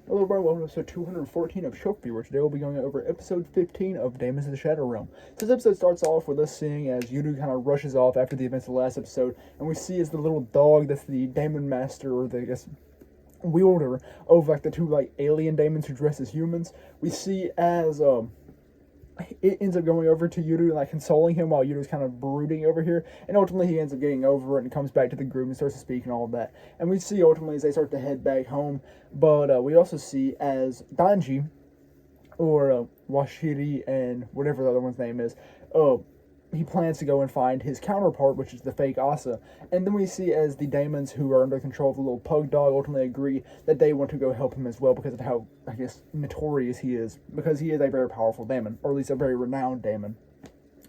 Hello everyone, welcome to episode 214 of Show Viewer. Today we'll be going over episode 15 of Daemons of the Shadow Realm. So this episode starts off with us seeing as Yudu kind of rushes off after the events of the last episode, and we see as the little dog that's the Daemon Master, or the, I guess, wielder of like the two like alien daemons who dress as humans. We see as it ends up going over to Yudu and like consoling him while Yudu's kind of brooding over here, and ultimately he ends up getting over it and comes back to the group and starts to speak and all of that. And we see ultimately as they start to head back home, but we also see as Danji, or Washiri and whatever the other one's name is, he plans to go and find his counterpart, which is the fake Asa. And then we see as the Daemons, who are under control of the little pug dog, ultimately agree that they want to go help him as well because of how, I guess, notorious he is. Because he is a very powerful Daemon, or at least a very renowned Daemon.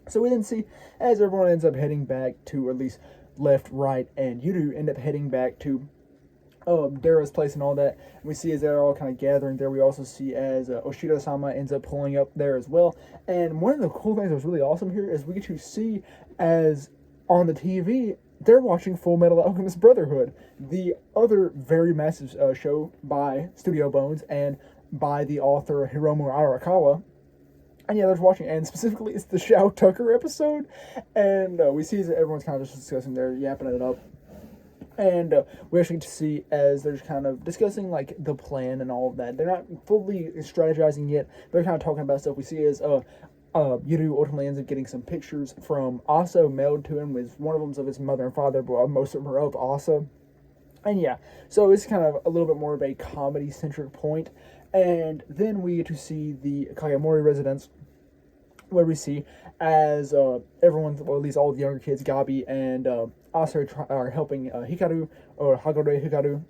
So we then see as everyone ends up heading back to, or at least left, right, and Yudu end up heading back to Dara's place and all that. And we see as they're all kind of gathering there. We also see as Oshiro-sama ends up pulling up there as well. And one of the cool things that was really awesome here is we get to see as on the TV they're watching Full Metal Alchemist Brotherhood, the other very massive show by Studio Bones and by the author Hiromu Arakawa. And yeah, they're watching, and specifically it's the Shao Tucker episode. And we see that everyone's kind of just discussing, they're yapping it up. And we actually get to see as they're kind of discussing like the plan and all of that. They're not fully strategizing yet. They're kind of talking about stuff. We see as Yudu ultimately ends up getting some pictures from Asa mailed to him. With one of them's of his mother and father, but most of them are of Asa. And yeah, so it's kind of a little bit more of a comedy-centric point. And then we get to see the Kagemori residence, where we see as everyone, or at least all the younger kids, Gabi and Asa are helping Hikaru, or Hagore Hikaru,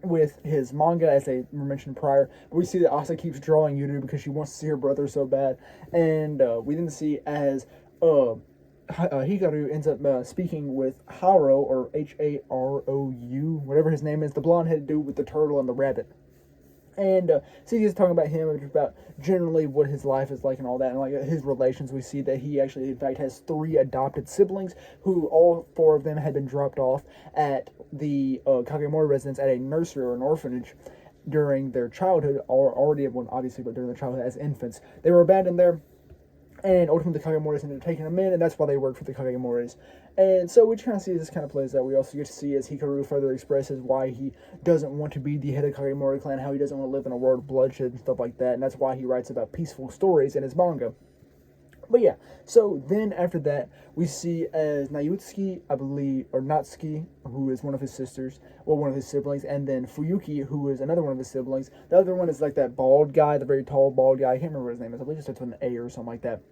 with his manga, as they mentioned prior. We see that Asa keeps drawing Yudu because she wants to see her brother so bad. And we then see as Hikaru ends up speaking with Haro, or Harou, whatever his name is, the blonde-headed dude with the turtle and the rabbit. And see, he's talking about him, about generally what his life is like and all that, and like his relations. We see that he actually, in fact, has 3 adopted siblings, who all 4 of them had been dropped off at the Kagemori residence at a nursery or an orphanage during their childhood, or already, well, obviously, but during their childhood as infants. They were abandoned there. And ultimately, the Kagemoris ended up taking them in, and that's why they work for the Kagemoris. And so we kind of see this kind of plays out. We also get to see as Hikaru further expresses why he doesn't want to be the head of Kagemori clan, how he doesn't want to live in a world of bloodshed and stuff like that, and that's why he writes about peaceful stories in his manga. But yeah, so then after that, we see as Nayutsuki, I believe, or Natsuki, who is one of his sisters, well, one of his siblings, and then Fuyuki, who is another one of his siblings. The other one is like that bald guy, the very tall bald guy. I can't remember what his name is. I believe it starts with an A or something like that.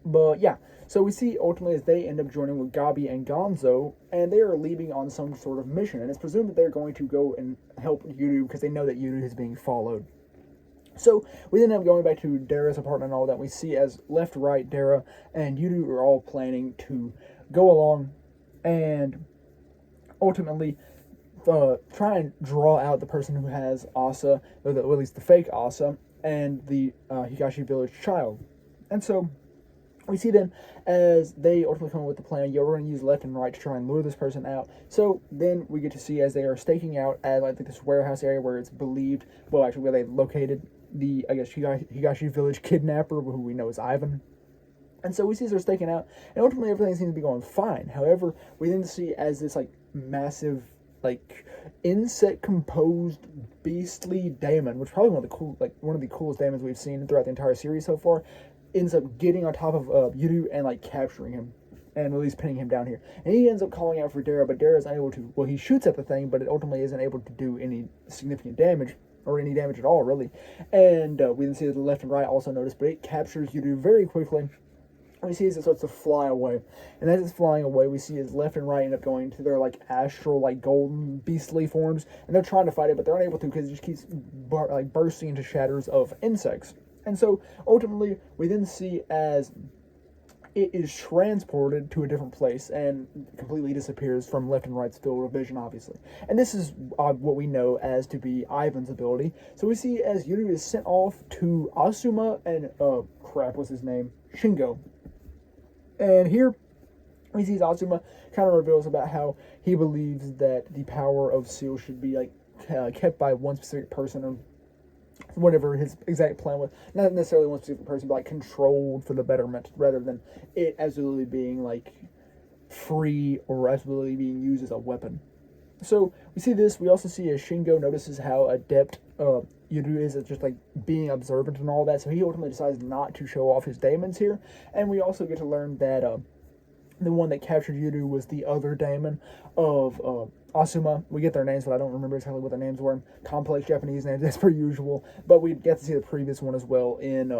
But yeah, so we see ultimately as they end up joining with Gabi and Gonzo, and they are leaving on some sort of mission. And it's presumed that they're going to go and help Yudu because they know that Yudu is being followed. So we then end up going back to Dara's apartment and all that. We see as left, right, Dara and Yudu are all planning to go along and ultimately try and draw out the person who has Asa, or at least the fake Asa, and the Higashi village child. And so we see then as they ultimately come up with the plan, we're going to use left and right to try and lure this person out. So then we get to see as they are staking out at like this warehouse area where it's believed, well, actually where they located the, I guess, Higashi village kidnapper, who we know is Ivan. And so we see as they're staking out, and ultimately everything seems to be going fine. However, we then see as this like massive, like insect composed beastly daemon, which is probably one of the coolest daemons we've seen throughout the entire series so far, ends up getting on top of Yudu and like capturing him, and at least pinning him down here. And he ends up calling out for Dara, but Dara is unable to, well, he shoots at the thing, but it ultimately isn't able to do any significant damage, or any damage at all, really. And we then see that the left and right also notice, but it captures Yudu very quickly. And we see as it starts to fly away. And as it's flying away, we see his left and right end up going to their like astral, like golden, beastly forms. And they're trying to fight it, but they're unable to because it just keeps bursting into shatters of insects. And so ultimately, we then see as it is transported to a different place and completely disappears from left and right's field of vision, obviously. And this is what we know as to be Ivan's ability. So we see as Yudu is sent off to Asuma and, what's his name? Shingo. And here we see Asuma kind of reveals about how he believes that the power of Seal should be, like, kept by one specific person, or whatever his exact plan was. Not necessarily one specific person, but like controlled for the betterment, rather than it absolutely being like free or absolutely being used as a weapon. So we see this. We also see as Shingo notices how adept Yuru is at just like being observant and all that. So he ultimately decides not to show off his daemons here. And we also get to learn that the one that captured Yuru was the other daemon of Asuma. We get their names, but I don't remember exactly what their names were. Complex Japanese names, as per usual. But we get to see the previous one as well in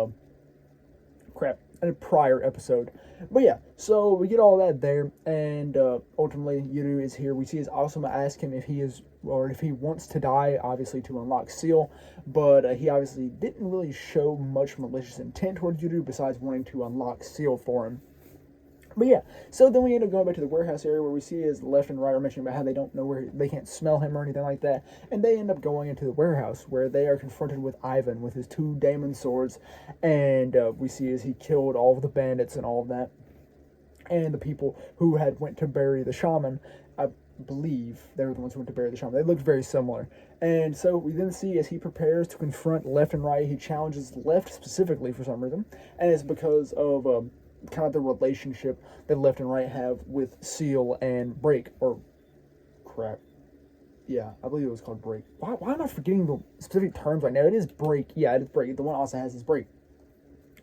in a prior episode. But yeah, so we get all that there, and ultimately Yuru is here. We see as Asuma ask him if he is, or if he wants to die, obviously to unlock Seal, but he obviously didn't really show much malicious intent towards Yuru besides wanting to unlock Seal for him. But yeah, so then we end up going back to the warehouse area where we see his left and right are mentioning about how they don't know where, they can't smell him or anything like that. And they end up going into the warehouse where they are confronted with Ivan with his 2 Daemon swords. And we see as he killed all of the bandits and all of that. And the people who had went to bury the shaman, I believe they were the ones who went to bury the shaman. They looked very similar. And so we then see as he prepares to confront left and right, he challenges left specifically for some reason. And it's because of kind of the relationship that left and right have with Seal and Break, or crap. Yeah, I believe it was called Break. Why am I forgetting the specific terms right now? It is Break. Yeah, it is Break. The one also has his Break.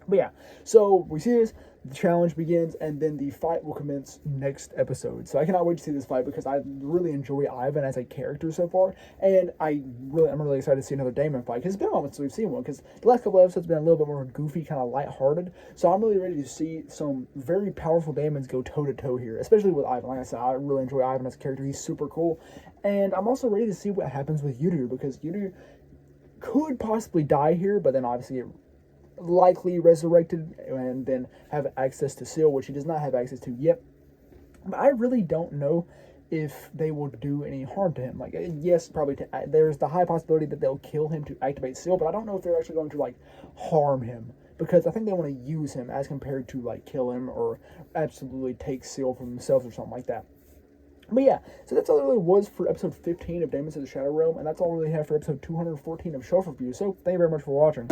But yeah, so we see this, the challenge begins, and then the fight will commence next episode. So I cannot wait to see this fight because I really enjoy Ivan as a character so far, and I'm really excited to see another Daemon fight because it's been a moment since we've seen one. Because the last couple of episodes have been a little bit more goofy, kind of lighthearted. So I'm really ready to see some very powerful Daemons go toe to toe here, especially with Ivan. Like I said, I really enjoy Ivan as a character. He's super cool, and I'm also ready to see what happens with Yuru because Yuru could possibly die here, but then obviously it likely resurrected and then have access to Seal, which he does not have access to yet. But I really don't know if they will do any harm to him. Like, yes, probably there's the high possibility that they'll kill him to activate Seal, but I don't know if they're actually going to like harm him, because I think they want to use him as compared to like kill him or absolutely take Seal from themselves or something like that. But yeah, so that's all there really was for episode 15 of Daemons of the Shadow Realm, and that's all we really have for episode 214 of Shelf Review. So thank you very much for watching.